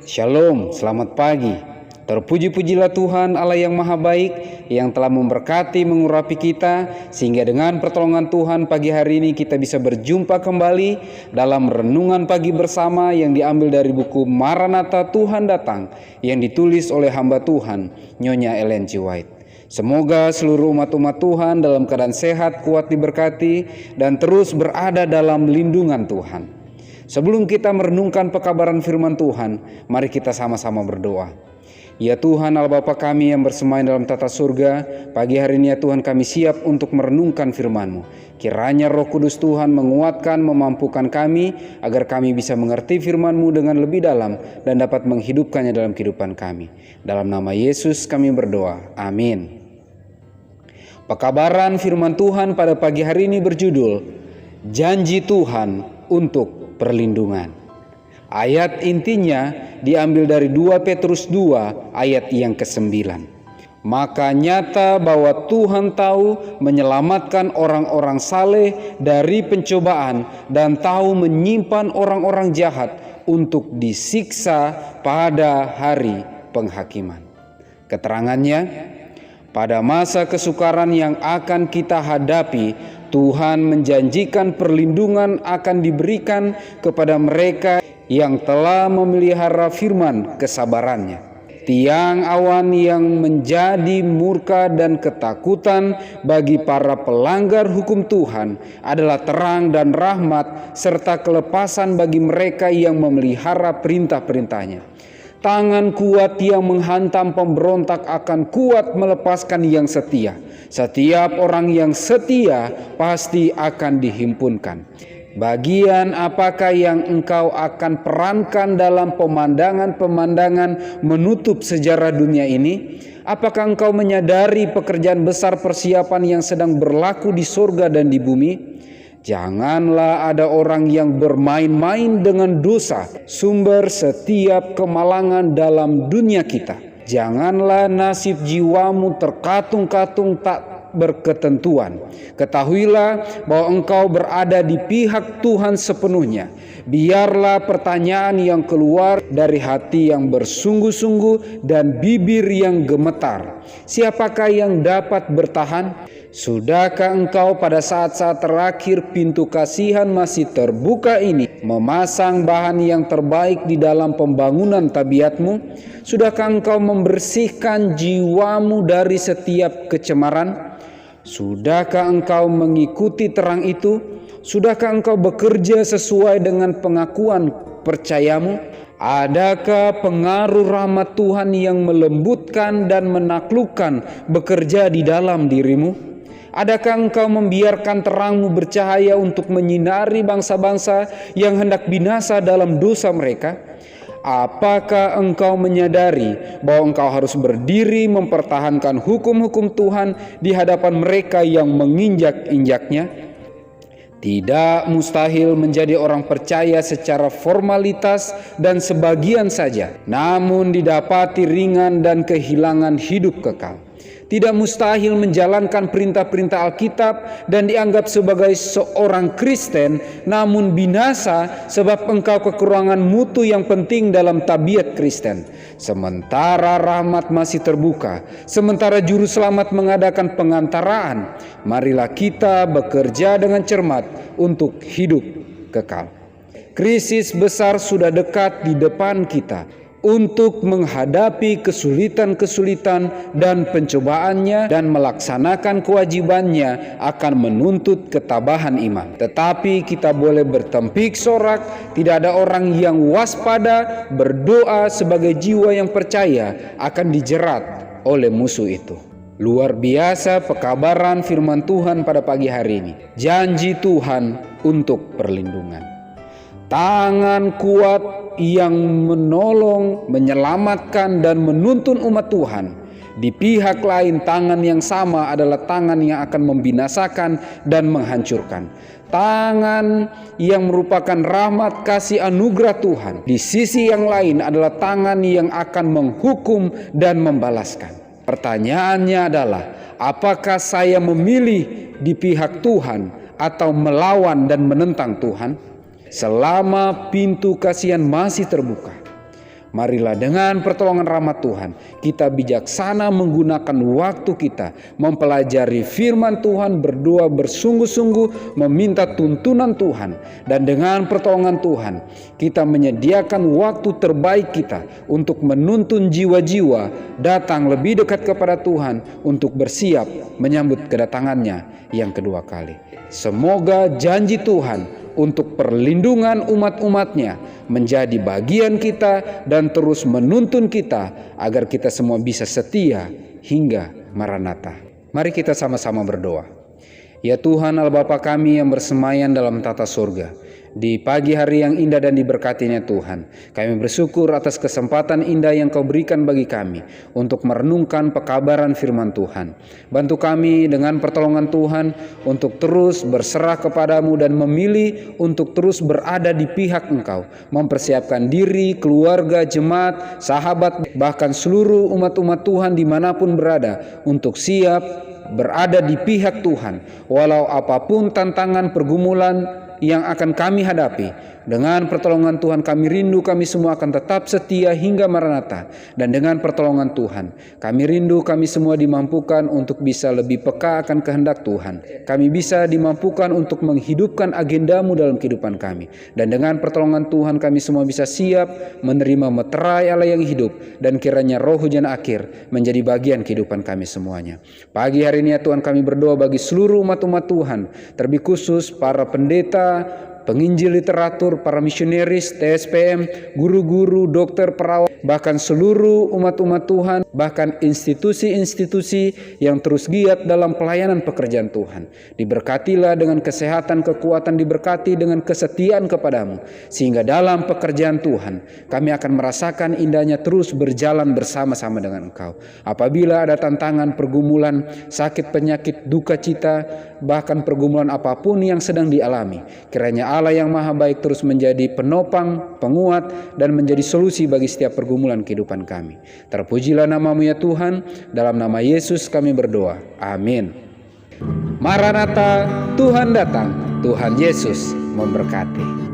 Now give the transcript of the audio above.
Shalom, selamat pagi. Terpuji-pujilah Tuhan Allah yang maha baik, yang telah memberkati mengurapi kita, sehingga dengan pertolongan Tuhan pagi hari ini kita bisa berjumpa kembali dalam renungan pagi bersama yang diambil dari buku Maranatha Tuhan Datang, yang ditulis oleh hamba Tuhan Nyonya Ellen G. White. Semoga seluruh umat-umat Tuhan dalam keadaan sehat, kuat, diberkati, dan terus berada dalam lindungan Tuhan. Sebelum kita merenungkan pekabaran firman Tuhan, mari kita sama-sama berdoa. Ya Tuhan Allah Bapa kami yang bersemayam dalam tata surga, pagi hari ini ya Tuhan kami siap untuk merenungkan firman-Mu. Kiranya Roh Kudus Tuhan menguatkan, memampukan kami, agar kami bisa mengerti firman-Mu dengan lebih dalam dan dapat menghidupkannya dalam kehidupan kami. Dalam nama Yesus kami berdoa, amin. Pekabaran firman Tuhan pada pagi hari ini berjudul, Janji Tuhan untuk Perlindungan. Ayat intinya diambil dari 2 Petrus 2 ayat yang ke-9. Maka nyata bahwa Tuhan tahu menyelamatkan orang-orang saleh dari pencobaan dan tahu menyimpan orang-orang jahat untuk disiksa pada hari penghakiman. Keterangannya, pada masa kesukaran yang akan kita hadapi, Tuhan menjanjikan perlindungan akan diberikan kepada mereka yang telah memelihara firman kesabarannya. Tiang awan yang menjadi murka dan ketakutan bagi para pelanggar hukum Tuhan adalah terang dan rahmat serta kelepasan bagi mereka yang memelihara perintah-perintahnya. Tangan kuat yang menghantam pemberontak akan kuat melepaskan yang setia. Setiap orang yang setia pasti akan dihimpunkan. Bagian apakah yang engkau akan perankan dalam pemandangan-pemandangan menutup sejarah dunia ini? Apakah engkau menyadari pekerjaan besar persiapan yang sedang berlaku di surga dan di bumi? Janganlah ada orang yang bermain-main dengan dosa, sumber setiap kemalangan dalam dunia kita. Janganlah nasib jiwamu terkatung-katung tak berketentuan. Ketahuilah bahwa engkau berada di pihak Tuhan sepenuhnya. Biarlah pertanyaan yang keluar dari hati yang bersungguh-sungguh dan bibir yang gemetar. Siapakah yang dapat bertahan? Sudahkah engkau pada saat-saat terakhir pintu kasihan masih terbuka ini memasang bahan yang terbaik di dalam pembangunan tabiatmu? Sudahkah engkau membersihkan jiwamu dari setiap kecemaran? Sudahkah engkau mengikuti terang itu? Sudahkah engkau bekerja sesuai dengan pengakuan percayamu? Adakah pengaruh rahmat Tuhan yang melembutkan dan menaklukkan bekerja di dalam dirimu? Adakah engkau membiarkan terangmu bercahaya untuk menyinari bangsa-bangsa yang hendak binasa dalam dosa mereka? Apakah engkau menyadari bahwa engkau harus berdiri mempertahankan hukum-hukum Tuhan di hadapan mereka yang menginjak-injaknya? Tidak mustahil menjadi orang percaya secara formalitas dan sebagian saja, namun didapati ringan dan kehilangan hidup kekal. Tidak mustahil menjalankan perintah-perintah Alkitab dan dianggap sebagai seorang Kristen, namun binasa sebab engkau kekurangan mutu yang penting dalam tabiat Kristen. Sementara rahmat masih terbuka, sementara juru selamat mengadakan pengantaraan, marilah kita bekerja dengan cermat untuk hidup kekal. Krisis besar sudah dekat di depan kita. Untuk menghadapi kesulitan-kesulitan dan pencobaannya dan melaksanakan kewajibannya akan menuntut ketabahan iman. Tetapi kita boleh bertempik sorak, tidak ada orang yang waspada berdoa sebagai jiwa yang percaya akan dijerat oleh musuh itu. Luar biasa pekabaran firman Tuhan pada pagi hari ini. Janji Tuhan untuk perlindungan. Tangan kuat yang menolong, menyelamatkan dan menuntun umat Tuhan. Di pihak lain tangan yang sama adalah tangan yang akan membinasakan dan menghancurkan. Tangan yang merupakan rahmat kasih anugerah Tuhan. Di sisi yang lain adalah tangan yang akan menghukum dan membalaskan. Pertanyaannya adalah, apakah saya memilih di pihak Tuhan atau melawan dan menentang Tuhan? Selama pintu kasihan masih terbuka, Marilah dengan pertolongan rahmat Tuhan, kita bijaksana menggunakan waktu kita mempelajari firman Tuhan, berdoa bersungguh-sungguh, meminta tuntunan Tuhan. Dan dengan pertolongan Tuhan, kita menyediakan waktu terbaik kita untuk menuntun jiwa-jiwa datang lebih dekat kepada Tuhan untuk bersiap menyambut kedatangannya yang kedua kali. Semoga janji Tuhan untuk perlindungan umat-umatnya menjadi bagian kita dan terus menuntun kita agar kita semua bisa setia hingga Maranatha. Mari kita sama-sama berdoa. Ya Tuhan Allah Bapa kami yang bersemayam dalam tata surga, di pagi hari yang indah dan diberkatinya Tuhan, kami bersyukur atas kesempatan indah yang Kau berikan bagi kami untuk merenungkan pekabaran firman Tuhan. Bantu kami dengan pertolongan Tuhan untuk terus berserah kepadamu dan memilih untuk terus berada di pihak Engkau, mempersiapkan diri, keluarga, jemaat, sahabat, bahkan seluruh umat-umat Tuhan dimanapun berada untuk siap berada di pihak Tuhan, walau apapun tantangan pergumulan yang akan kami hadapi. Dengan pertolongan Tuhan kami rindu kami semua akan tetap setia hingga Maranatha. Dan dengan pertolongan Tuhan kami rindu kami semua dimampukan untuk bisa lebih peka akan kehendak Tuhan. Kami bisa dimampukan untuk menghidupkan agendamu dalam kehidupan kami. Dan dengan pertolongan Tuhan kami semua bisa siap menerima meterai Allah yang hidup. Dan kiranya roh hujan akhir menjadi bagian kehidupan kami semuanya. Pagi hari ini ya Tuhan, kami berdoa bagi seluruh umat-umat Tuhan, terlebih khusus para pendeta, penginjil literatur, para misionaris, TSPM, guru-guru, dokter, perawat, bahkan seluruh umat-umat Tuhan, bahkan institusi-institusi yang terus giat dalam pelayanan pekerjaan Tuhan. Diberkatilah dengan kesehatan, kekuatan, diberkati dengan kesetiaan kepadamu, sehingga dalam pekerjaan Tuhan kami akan merasakan indahnya terus berjalan bersama-sama dengan Engkau. Apabila ada tantangan, pergumulan, sakit, penyakit, duka cita, bahkan pergumulan apapun yang sedang dialami, kiranya Allah yang maha baik terus menjadi penopang, penguat, dan menjadi solusi bagi setiap pergumulan kehidupan kami. Terpujilah namamu ya Tuhan, dalam nama Yesus kami berdoa. Amin. Maranatha, Tuhan datang, Tuhan Yesus memberkati.